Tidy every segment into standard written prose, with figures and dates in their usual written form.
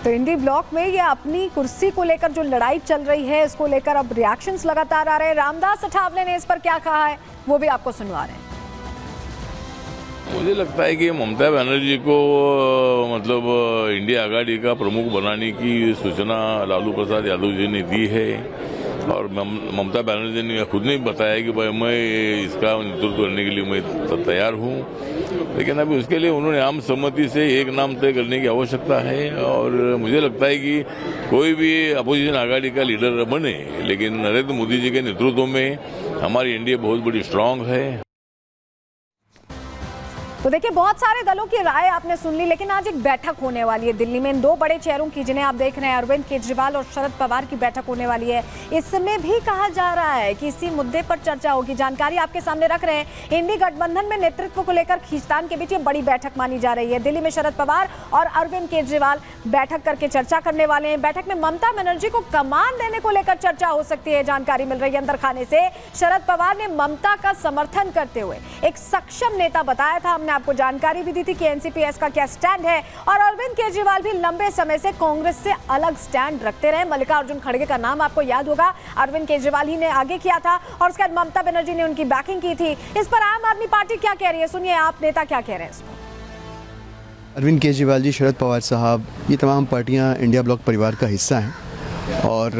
तो इंडी ब्लॉक में ये अपनी कुर्सी को लेकर जो लड़ाई चल रही है, इसको लेकर अब रिएक्शंस लगातार आ रहे हैं। रामदास अठावले ने इस पर क्या कहा है वो भी आपको सुनवा रहे हैं। मुझे लगता है कि ममता बनर्जी को मतलब इंडिया आघाड़ी का प्रमुख बनाने की सूचना लालू प्रसाद यादव जी ने दी है और ममता बनर्जी ने खुद ने बताया कि भाई मैं इसका नेतृत्व करने के लिए मैं तैयार हूँ, लेकिन अभी उसके लिए उन्होंने आम सहमति से एक नाम तय करने की आवश्यकता है। और मुझे लगता है कि कोई भी अपोजिशन आघाड़ी का लीडर बने, लेकिन नरेंद्र मोदी जी के नेतृत्व में हमारी इंडिया बहुत बड़ी स्ट्रांग है। तो देखिए, बहुत सारे दलों की राय आपने सुन ली, लेकिन आज एक बैठक होने वाली है दिल्ली में इन दो बड़े चेहरों की, जिन्हें आप देख रहे हैं, अरविंद केजरीवाल और शरद पवार की बैठक होने वाली है। इसमें भी कहा जा रहा है कि इसी मुद्दे पर चर्चा होगी। जानकारी आपके सामने रख रहे हैं। इंडी गठबंधन में नेतृत्व को लेकर खींचतान के बीच ये बड़ी बैठक मानी जा रही है। दिल्ली में शरद पवार और अरविंद केजरीवाल बैठक करके चर्चा करने वाले हैं। बैठक में ममता बनर्जी को कमान देने को लेकर चर्चा हो सकती है। जानकारी मिल रही है अंदर खाने से। शरद पवार ने ममता का समर्थन करते हुए एक सक्षम नेता बताया था। हमने आपको जानकारी भी दी थी कि एनसीपीएस का क्या स्टैंड है। और अरविंद केजरीवाल भी लंबे समय से कांग्रेस से अलग स्टैंड रखते रहे। मल्लिकार्जुन खड़गे का नाम आपको याद होगा, अरविंद केजरीवाल ही ने आगे किया था और उसके बाद ममता बनर्जी ने उनकी बैकिंग की थी। इस पर आम आदमी पार्टी क्या कह रही है, सुनिए आप नेता क्या कह रहे हैं इस पर। अरविंद केजरीवाल जी, शरद पवार साहब, ये तमाम पार्टियां इंडिया ब्लॉक परिवार का हिस्सा हैं और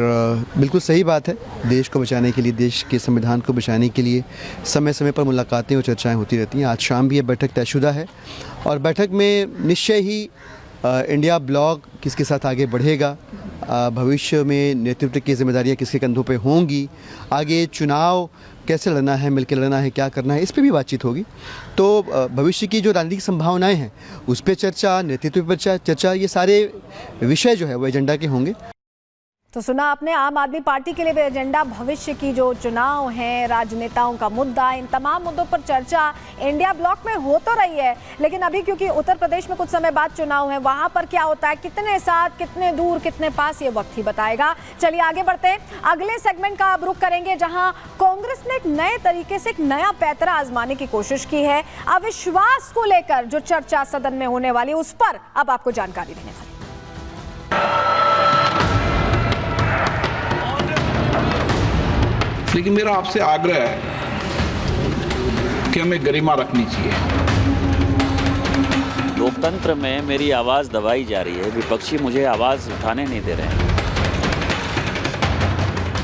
बिल्कुल सही बात है। देश को बचाने के लिए, देश के संविधान को बचाने के लिए समय समय पर मुलाकातें और चर्चाएं होती रहती हैं। आज शाम भी ये बैठक तयशुदा है और बैठक में निश्चय ही इंडिया ब्लॉक किसके साथ आगे बढ़ेगा, भविष्य में नेतृत्व की जिम्मेदारियां किसके कंधों पे होंगी, आगे चुनाव कैसे लड़ना है, मिलकर लड़ना है, क्या करना है, इस पे भी बातचीत होगी। तो भविष्य की जो राजनीतिक संभावनाएं हैं उस पर चर्चा, नेतृत्व पर चर्चा, ये सारे विषय जो है वो एजेंडा के होंगे। तो सुना आपने, आम आदमी पार्टी के लिए भी एजेंडा भविष्य की जो चुनाव हैं, राजनेताओं का मुद्दा, इन तमाम मुद्दों पर चर्चा इंडिया ब्लॉक में हो तो रही है। लेकिन अभी क्योंकि उत्तर प्रदेश में कुछ समय बाद चुनाव है, वहां पर क्या होता है, कितने साथ, कितने दूर, कितने पास, ये वक्त ही बताएगा। चलिए आगे बढ़ते हैं। अगले सेगमेंट का अब रुख करेंगे, जहां कांग्रेस ने एक नए तरीके से एक नया पैतरा आजमाने की कोशिश की है। अविश्वास को लेकर जो चर्चा सदन में होने वाली, उस पर अब आपको जानकारी देने वाली। लेकिन मेरा आपसे आग्रह है कि हमें गरिमा रखनी चाहिए। लोकतंत्र में मेरी आवाज दबाई जा रही है, विपक्षी मुझे आवाज उठाने नहीं दे रहे हैं।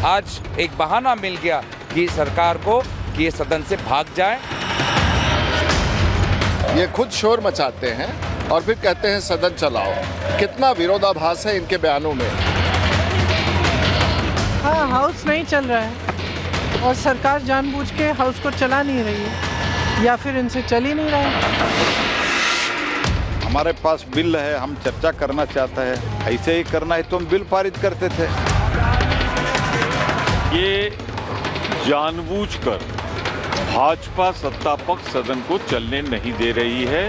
आज एक बहाना मिल गया कि सरकार को कि ये सदन से भाग जाए। ये खुद शोर मचाते हैं और फिर कहते हैं सदन चलाओ। कितना विरोधाभास है इनके बयानों में। हाँ, हाउस नहीं चल रहा है और सरकार जानबूझ के हाउस को चला नहीं रही है, या फिर इनसे चल ही नहीं रहा है। हमारे पास बिल है, हम चर्चा करना चाहते हैं। ऐसे ही करना है तो हम बिल पारित करते थे। ये जानबूझकर भाजपा सत्ता पक्ष सदन को चलने नहीं दे रही है।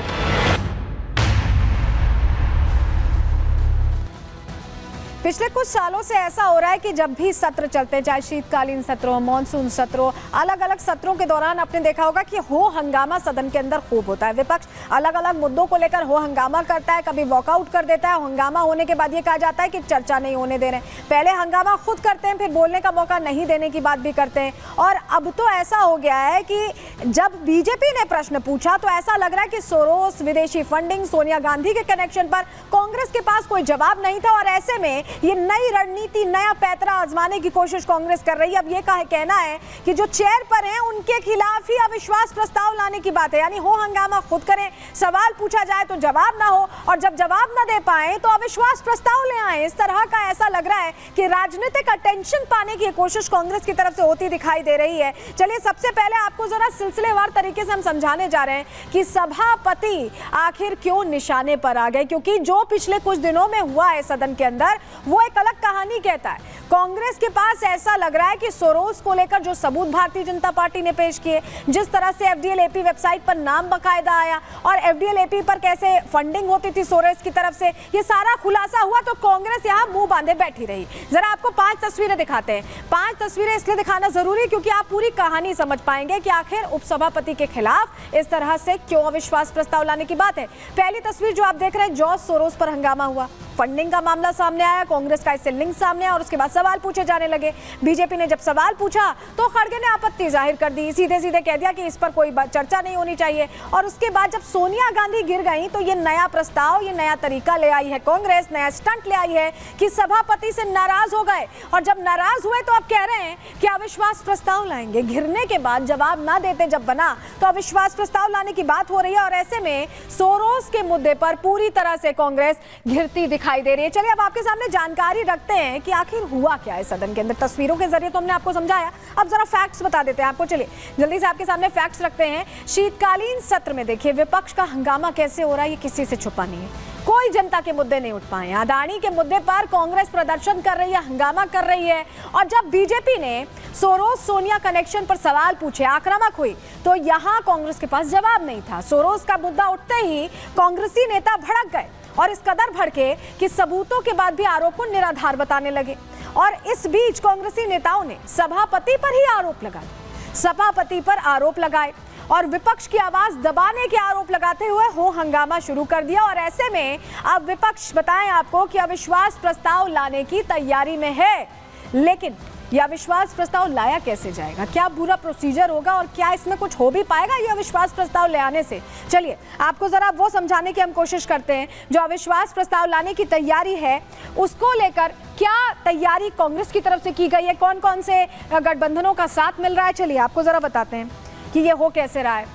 पिछले कुछ सालों से ऐसा हो रहा है कि जब भी सत्र चलते हैं, चाहे शीतकालीन सत्र हो, मानसून सत्र हो, अलग अलग सत्रों के दौरान आपने देखा होगा कि हो हंगामा सदन के अंदर खूब होता है। विपक्ष अलग अलग मुद्दों को लेकर हो हंगामा करता है, कभी वॉकआउट कर देता है। हंगामा होने के बाद ये कहा जाता है कि चर्चा नहीं होने दे रहे हैं। पहले हंगामा खुद करते हैं, फिर बोलने का मौका नहीं देने की बात भी करते हैं। और अब तो ऐसा हो गया है कि जब बीजेपी ने प्रश्न पूछा तो ऐसा लग रहा है कि सोरोस, विदेशी फंडिंग, सोनिया गांधी के कनेक्शन पर कांग्रेस के पास कोई जवाब नहीं था। और ऐसे में ये नई रणनीति, नया पैतरा आजमाने की कोशिश कांग्रेस कर रही है। अब ये कहना है कि जो चेयर पर हैं उनके खिलाफ ही अविश्वास प्रस्ताव लाने की बात है। यानी हो हंगामा खुद करें, सवाल पूछा जाए तो जवाब ना हो, और जब जवाब ना दे पाए तो अविश्वास प्रस्ताव ले आए। इस तरह का ऐसा लग रहा है कि राजनीतिक अटेंशन पाने की कोशिश कांग्रेस की तरफ से होती दिखाई दे रही है। चलिए सबसे पहले आपको जरा सिलसिलेवार तरीके से हम समझाने जा रहे हैं कि सभापति आखिर क्यों निशाने पर आ गए, क्योंकि जो पिछले कुछ दिनों में हुआ है सदन के अंदर, वो एक अलग कहानी कहता है। कांग्रेस के पास ऐसा लग रहा है कि सोरोस को लेकर जो सबूत भारतीय जनता पार्टी ने पेश किए, जिस तरह से FDL-AP वेबसाइट पर नाम बकायदा आया और FDL-AP पर कैसे फंडिंग होती थी सोरोस की तरफ से, ये सारा खुलासा हुआ तो कांग्रेस यहाँ मुंह बांधे बैठी रही। जरा आपको 5 तस्वीरें दिखाते हैं। 5 तस्वीरें इसलिए दिखाना जरूरी क्योंकि आप पूरी कहानी समझ पाएंगे कि आखिर उपसभापति के खिलाफ इस तरह से क्यों अविश्वास प्रस्ताव लाने की बात है। पहली तस्वीर जो आप देख रहे हैं, जॉर्ज सोरोस पर हंगामा हुआ, फंडिंग का मामला सामने आया, कांग्रेस का इससे लिंक सामने आया और उसके बाद सवाल पूछे जाने लगे। बीजेपी ने जब सवाल पूछा तो खड़गे ने आपत्ति जाहिर कर दी, सीधे सीधे कह दिया कि इस पर कोई चर्चा नहीं होनी चाहिए। और उसके बाद जब सोनिया गांधी गिर गई तो ये नया प्रस्ताव, ये नया तरीका ले आई है कांग्रेस, नया स्टंट ले आई है कि सभापति से नाराज हो गए और जब नाराज हुए तो अब कह रहे हैं कि अविश्वास प्रस्ताव लाएंगे। घिरने के बाद जवाब ना देते जब बना तो अविश्वास प्रस्ताव लाने की बात हो रही है और ऐसे में सोरोस के मुद्दे पर पूरी तरह से कांग्रेस घिरती दिखाई दे रही है। चलिए अब आपके सामने जानकारी रखते हैं कि आखिर हुआ क्या है सदन के अंदर। तस्वीरों के जरिए तो हमने आपको समझाया, अब जरा फैक्ट्स बता देते हैं आपको। चलिए जल्दी से आपके सामने फैक्ट्स रखते हैं। शीतकालीन सत्र में देखिए विपक्ष का हंगामा कैसे हो रहा है, ये किसी से छुपा नहीं है। कोई जनता के मुद्दे नहीं उठ पाए। अदानी के मुद्दे पर कांग्रेस प्रदर्शन कर रही है, हंगामा कर रही है और जब बीजेपी ने सोरोस सोनिया कनेक्शन पर सवाल पूछे, आक्रामक हुई, तो यहां कांग्रेस के पास जवाब नहीं था। सोरोस का मुद्दा उठते ही कांग्रेसी नेता भड़क गए और इस कदर भड़के कि सबूतों के बाद भी आरोप को निराधार बताने लगे। और इस बीच कांग्रेसी नेताओं ने सभापति पर ही आरोप लगाए, सभापति पर आरोप लगाए और विपक्ष की आवाज दबाने के आरोप लगाते हुए हो हंगामा शुरू कर दिया। और ऐसे में अब विपक्ष बताएं आपको कि अविश्वास प्रस्ताव लाने की तैयारी में है, लेकिन यह अविश्वास प्रस्ताव लाया कैसे जाएगा, क्या पूरा प्रोसीजर होगा और क्या इसमें कुछ हो भी पाएगा ये अविश्वास प्रस्ताव ले आने से। चलिए आपको जरा वो समझाने की हम कोशिश करते हैं। जो अविश्वास प्रस्ताव लाने की तैयारी है उसको लेकर क्या तैयारी कांग्रेस की तरफ से की गई है, कौन कौन से गठबंधनों का साथ मिल रहा है, चलिए आपको जरा बताते हैं कि ये हो कैसे रहा है।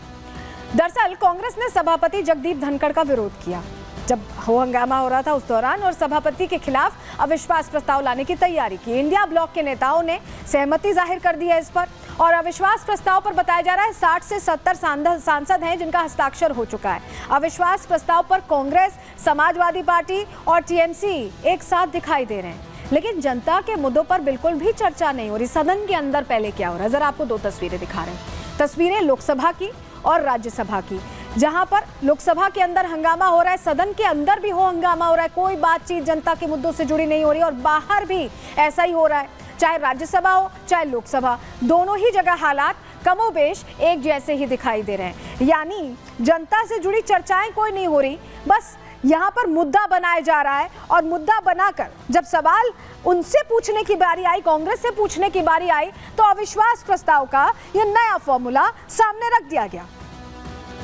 दरअसल कांग्रेस ने सभापति जगदीप धनखड़ का विरोध किया जब हो हंगामा हो रहा था उस दौरान और सभापति के खिलाफ अविश्वास प्रस्ताव लाने की तैयारी की। इंडिया ब्लॉक के नेताओं ने सहमति जाहिर कर दी है इस पर और अविश्वास प्रस्ताव पर बताया जा रहा है 60 से 70 सांसद हैं जिनका हस्ताक्षर हो चुका है। अविश्वास प्रस्ताव पर कांग्रेस, समाजवादी पार्टी और टीएमसी एक साथ दिखाई दे रहे हैं, लेकिन जनता के मुद्दों पर बिल्कुल भी चर्चा नहीं हो रही। सदन के अंदर पहले क्या हो रहा है, जरा आपको 2 तस्वीरें दिखा रहे हैं। तस्वीरें लोकसभा की और राज्यसभा की, जहां पर लोकसभा के अंदर हंगामा हो रहा है, सदन के अंदर भी हो हंगामा हो रहा है, कोई बातचीत जनता के मुद्दों से जुड़ी नहीं हो रही और बाहर भी ऐसा ही हो रहा है। चाहे राज्यसभा हो चाहे लोकसभा, दोनों ही जगह हालात कमोबेश एक जैसे ही दिखाई दे रहे हैं। यानी जनता से जुड़ी चर्चाएं कोई नहीं हो रही, बस यहाँ पर मुद्दा बनाया जा रहा है और मुद्दा बनाकर जब सवाल उनसे पूछने की बारी आई, कांग्रेस से पूछने की बारी आई, तो अविश्वास प्रस्ताव का ये नया फॉर्मूला सामने रख दिया गया।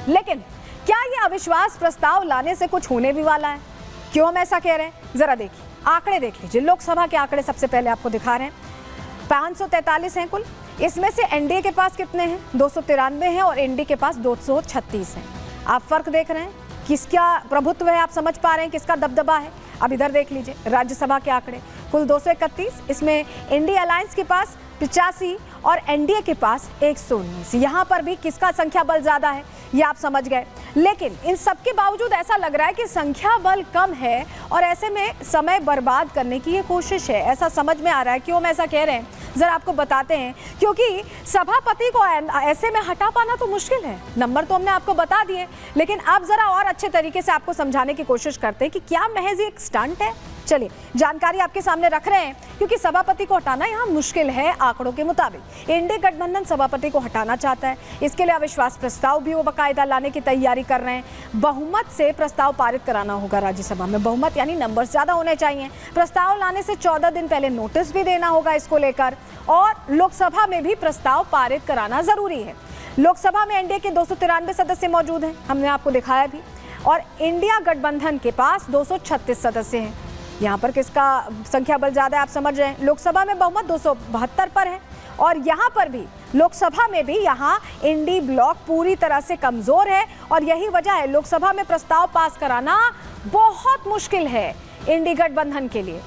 लेकिन क्या ये अविश्वास प्रस्ताव लाने से कुछ होने भी वाला है? क्यों हम ऐसा कह रहे हैं, जरा देखिए, आंकड़े देख लीजिए। लोकसभा के आंकड़े सबसे पहले आपको दिखा रहे हैं। 543 हैं कुल, इसमें से एनडीए के पास कितने हैं, 293 हैं और एनडीए के पास 236 हैं। आप फर्क देख रहे हैं, किसका प्रभुत्व है, आप समझ पा रहे हैं किसका दबदबा है। अब इधर देख लीजिए राज्यसभा के आंकड़े, कुल 231, इसमें इंडिया अलायंस के पास 85 और एनडीए के पास 119। यहाँ पर भी किसका संख्या बल ज्यादा है ये आप समझ गए। लेकिन इन सब के बावजूद ऐसा लग रहा है कि संख्या बल कम है और ऐसे में समय बर्बाद करने की ये कोशिश है, ऐसा समझ में आ रहा है। क्यों हम ऐसा कह रहे हैं जरा आपको बताते हैं। क्योंकि सभापति को ऐसे में हटा पाना तो मुश्किल है, नंबर तो हमने आपको बता दिए, लेकिन अब जरा और अच्छे तरीके से आपको समझाने की कोशिश करते हैं कि क्या महज एक स्टंट है। चलिए जानकारी आपके सामने रख रहे हैं क्योंकि सभापति को हटाना यहाँ मुश्किल है। आंकड़ों के मुताबिक इंडिया गठबंधन सभापति को हटाना चाहता है, इसके लिए अविश्वास प्रस्ताव भी वो बाकायदा लाने की तैयारी कर रहे हैं। बहुमत से प्रस्ताव पारित कराना होगा राज्यसभा में, बहुमत यानी नंबर ज्यादा होने चाहिए। प्रस्ताव लाने से 14 दिन पहले नोटिस भी देना होगा इसको लेकर और लोकसभा में भी प्रस्ताव पारित कराना जरूरी है। लोकसभा में एनडीए के 293 सदस्य मौजूद हैं, हमने आपको दिखाया भी, और इंडिया गठबंधन के पास 236 सदस्य हैं। यहाँ पर किसका संख्या बल ज्यादा है आप समझ रहे हैं। लोकसभा में बहुमत 272 पर है और यहाँ पर भी लोकसभा में भी यहाँ इंडी ब्लॉक पूरी तरह से कमजोर है और यही वजह है लोकसभा में प्रस्ताव पास कराना बहुत मुश्किल है इंडी गठबंधन के लिए।